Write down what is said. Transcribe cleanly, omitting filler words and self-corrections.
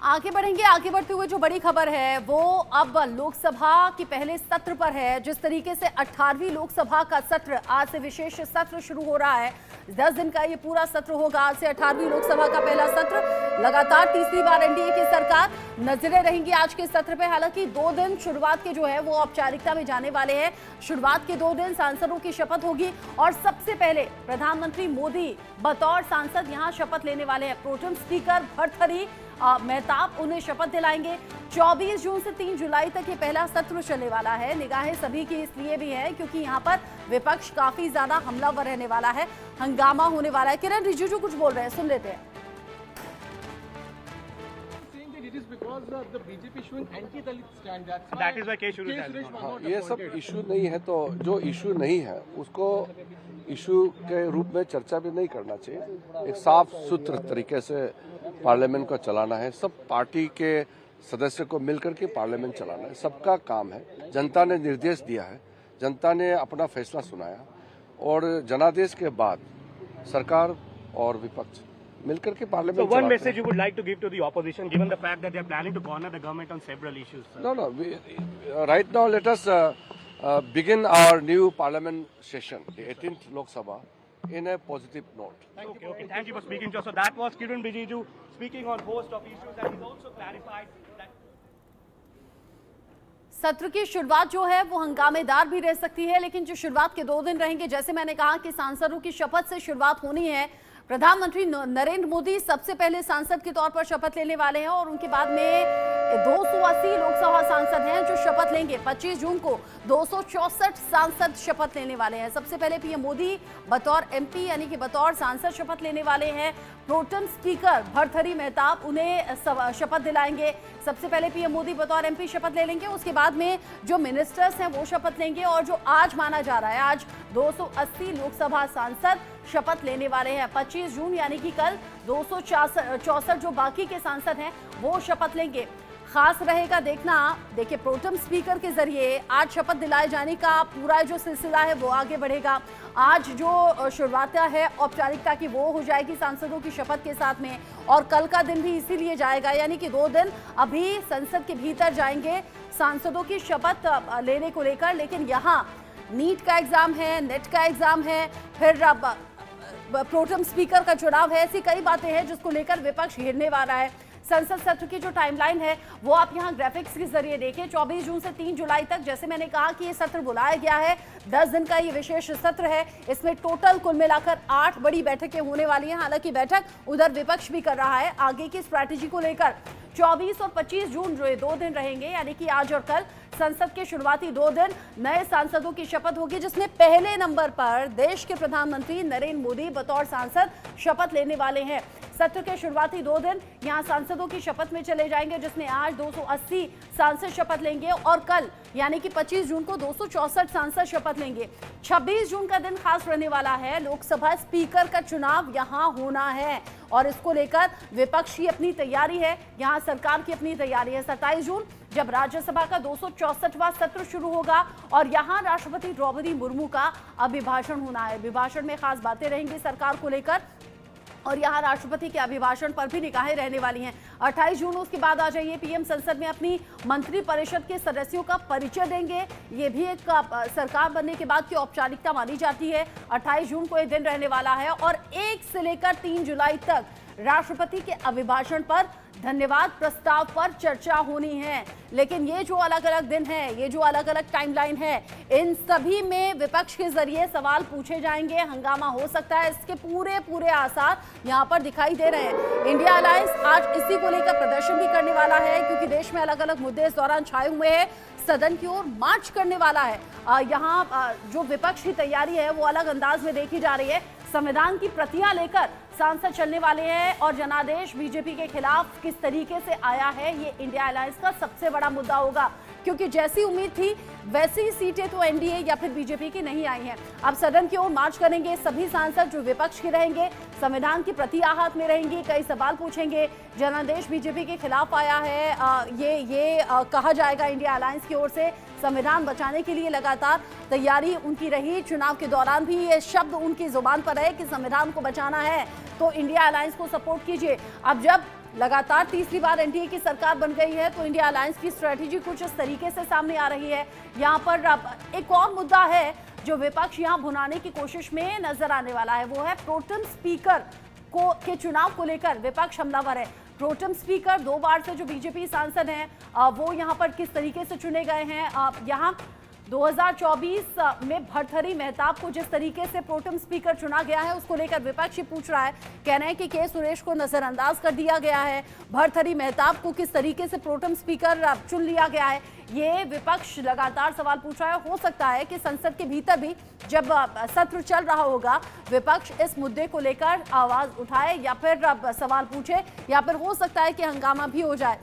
आगे बढ़ेंगे। आगे बढ़ते हुए जो बड़ी खबर है वो अब लोकसभा के पहले सत्र पर है। जिस तरीके से 18वीं लोकसभा का सत्र आज से विशेष सत्र शुरू हो रहा है। 10 दिन का ये पूरा सत्र होगा। आज से 18वीं लोकसभा का पहला सत्र। लगातार तीसरी बार एनडीए की सरकार। नजरें रहेंगी आज के सत्र पे। हालांकि 2 दिन शुरुआत के जो है वो औपचारिकता में जाने वाले हैं। शुरुआत के 2 दिन सांसदों की शपथ होगी और सबसे पहले प्रधानमंत्री मोदी बतौर सांसद यहाँ शपथ लेने वाले हैं। प्रोटेम स्पीकर भर्तृहरि मेहताब उन्हें शपथ दिलाएंगे। 24 जून से 3 जुलाई तक ये पहला सत्र चलने वाला है। निगाहें सभी की इसलिए भी है क्योंकि यहाँ पर विपक्ष काफी ज्यादा हमलावर रहने वाला है, हंगामा होने वाला है। किरण रिजिजू कुछ बोल रहे हैं, सुन लेते हैं। ये सब इशू नहीं है, तो जो इशू नहीं है उसको इशू के रूप में चर्चा भी नहीं करना चाहिए। एक साफ सुथरे तरीके से पार्लियामेंट को चलाना है। सब पार्टी के सदस्य को मिलकर के पार्लियामेंट चलाना है, सबका काम है। जनता ने निर्देश दिया है, जनता ने अपना फैसला सुनाया और जनादेश के बाद सरकार और विपक्ष मिलकर के parliament. So one message you would like to give to the opposition, given the fact that they are planning to corner the government on several issues. Sir. No. Right now, let us begin our new parliament session, the 18th Lok Sabha, in a positive note. Okay. Thank you for speaking to us. So that was Kiran Rijiju speaking on host of issues, and he's also clarified that. सत्र की शुरुआत जो है वो हंगामेदार भी रह सकती है, लेकिन जो शुरुआत के 2 दिन रहेंगे, जैसे मैंने कहा कि सांसदों की शपथ से शुरुआत होनी है। प्रधानमंत्री नरेंद्र मोदी सबसे पहले सांसद के तौर पर शपथ लेने वाले हैं और उनके बाद में 280 लोकसभा सांसद हैं जो शपथ लेंगे। 25 जून को 264 सांसद शपथ लेने वाले हैं। सबसे पहले पीएम मोदी बतौर एमपी यानी कि बतौर सांसद शपथ लेने वाले हैं। प्रोटेम स्पीकर भर्तृहरि मेहताब उन्हें शपथ दिलाएंगे। सबसे पहले पीएम मोदी बतौर एमपी शपथ ले लेंगे, उसके बाद में जो मिनिस्टर्स हैं वो शपथ लेंगे और जो आज माना जा रहा है, आज 280 लोकसभा सांसद शपथ लेने वाले हैं। 25 जून यानी कि कल 264 जो बाकी के सांसद हैं वो शपथ लेंगे। खास रहेगा देखना, देखिए प्रोटेम स्पीकर के जरिए आज शपथ दिलाए जाने का पूरा जो सिलसिला है वो आगे बढ़ेगा। आज जो शुरुआत है औपचारिकता की वो हो जाएगी सांसदों की शपथ के साथ में, और कल का दिन भी इसीलिए जाएगा, यानी कि 2 दिन अभी संसद के भीतर जाएंगे सांसदों की शपथ लेने को लेकर। लेकिन यहाँ नीट का एग्जाम है, नेट का एग्जाम है, फिर अब प्रोटेम स्पीकर का चुनाव है, ऐसी कई बातें हैं जिसको लेकर विपक्ष घेरने वाला है। संसद सत्र की जो टाइमलाइन है वो आप यहाँ ग्राफिक्स के जरिए देखें। 24 जून से 3 जुलाई तक, जैसे मैंने कहा कि ये सत्र बुलाया गया है, 10 दिन का ये विशेष सत्र है। इसमें टोटल कुल मिलाकर 8 बड़ी बैठकें होने वाली हैं। हालांकि बैठक उधर विपक्ष भी कर रहा है आगे की स्ट्रैटेजी को लेकर। 24 और 25 जून जो ये 2 दिन रहेंगे, यानी कि आज और कल, संसद के शुरुआती 2 दिन नए सांसदों की शपथ होगी, जिसमें पहले नंबर पर देश के प्रधानमंत्री नरेंद्र मोदी बतौर सांसद शपथ लेने वाले हैं। सत्र के शुरुआती 2 दिन यहां सांसदों की शपथ में चले जाएंगे, जिसमें आज 280 सांसद शपथ लेंगे और कल यानी कि 25 जून को 264 सांसद शपथ लेंगे। 26 जून का दिन खास रहने वाला है। लोकसभा स्पीकर का चुनाव यहां होना है और इसको लेकर विपक्ष की अपनी तैयारी है, यहां सरकार की अपनी तैयारी है। 27 जून जब राज्यसभा का 264वां सत्र शुरू होगा और यहां राष्ट्रपति द्रौपदी मुर्मू का अभिभाषण होना है। अभिभाषण में खास बातें रहेंगी सरकार को लेकर और यहाँ राष्ट्रपति के अभिभाषण पर भी निगाहें रहने वाली हैं। 28 जून उसके बाद आ जाइए, पीएम संसद में अपनी मंत्री परिषद के सदस्यों का परिचय देंगे। ये भी एक सरकार बनने के बाद की औपचारिकता मानी जाती है। 28 जून को ये दिन रहने वाला है और 1 से लेकर 3 जुलाई तक राष्ट्रपति के अभिभाषण पर, धन्यवाद प्रस्ताव पर चर्चा होनी है। लेकिन ये जो अलग अलग दिन है, ये जो अलग अलग टाइमलाइन है, इन सभी में विपक्ष के जरिए सवाल पूछे जाएंगे, हंगामा हो सकता है। इसके पूरे आसार यहाँ पर दिखाई दे रहे हैं। इंडिया अलायंस आज इसी को लेकर प्रदर्शन भी करने वाला है क्योंकि देश में अलग अलग मुद्दे इस दौरान छाए हुए हैं। सदन की ओर मार्च करने वाला है। यहाँ जो विपक्ष की तैयारी है वो अलग अंदाज में देखी जा रही है। संविधान की प्रतियां लेकर सांसद चलने वाले हैं और जनादेश बीजेपी के खिलाफ किस तरीके से आया है, ये इंडिया अलायंस का सबसे बड़ा मुद्दा होगा क्योंकि जैसी उम्मीद थी वैसी सीटें तो एनडीए या फिर बीजेपी की नहीं आई हैं। अब सदन की ओर मार्च करेंगे सभी सांसद जो विपक्ष के रहेंगे, संविधान की प्रतियां हाथ में रहेंगी, कई सवाल पूछेंगे। जनादेश बीजेपी के खिलाफ आया है, ये कहा जाएगा इंडिया अलायंस की ओर से। संविधान बचाने के लिए लगातार तैयारी उनकी रही। चुनाव के दौरान भी ये शब्द उनकी जुबान पर है कि संविधान को बचाना है तो इंडिया अलायंस को सपोर्ट कीजिए। अब जब लगातार तीसरी बार एनडीए की सरकार बन गई है तो इंडिया अलायंस की स्ट्रेटेजी कुछ इस तरीके से सामने आ रही है। यहाँ पर अब एक और मुद्दा है जो विपक्ष यहाँ भुनाने की कोशिश में नजर आने वाला है, वो है प्रोटेम स्पीकर के चुनाव को लेकर विपक्ष हमलावर है। प्रोटेम स्पीकर 2 बार से जो बीजेपी सांसद हैं वो यहाँ पर किस तरीके से चुने गए हैं। यहाँ 2024 में भरथरी मेहताब को जिस तरीके से प्रोटेम स्पीकर चुना गया है उसको लेकर विपक्ष ही पूछ रहा है। कहना है कि के सुरेश को नजरअंदाज कर दिया गया है, भरथरी मेहताब को किस तरीके से प्रोटेम स्पीकर चुन लिया गया है, ये विपक्ष लगातार सवाल पूछ रहा है। हो सकता है कि संसद के भीतर भी जब सत्र चल रहा होगा विपक्ष इस मुद्दे को लेकर आवाज उठाए या फिर सवाल पूछे या फिर हो सकता है कि हंगामा भी हो जाए।